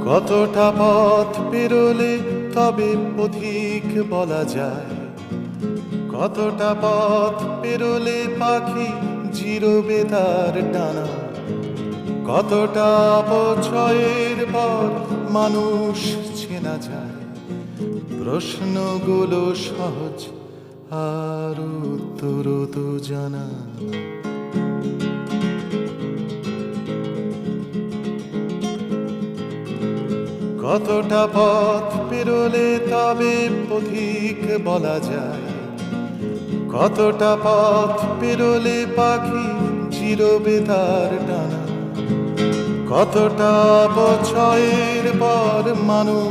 কতটা পথ পেরোলে তবে পথিক বলা যায়, কতটা পথ পেরোলে পাখি জিরোবে তার ডানা, কতটা অপচয়ের পর মানুষ চেনা যায়। প্রশ্নগুলো সহজ আর উত্তর তো জানা। কতটা পথ পেরোলে তবে পথিক বলা যায়, কতটা পথ পেরোলে পাখি চিরবে তার ডানা, কতটা অপচয়ের পর মানুষ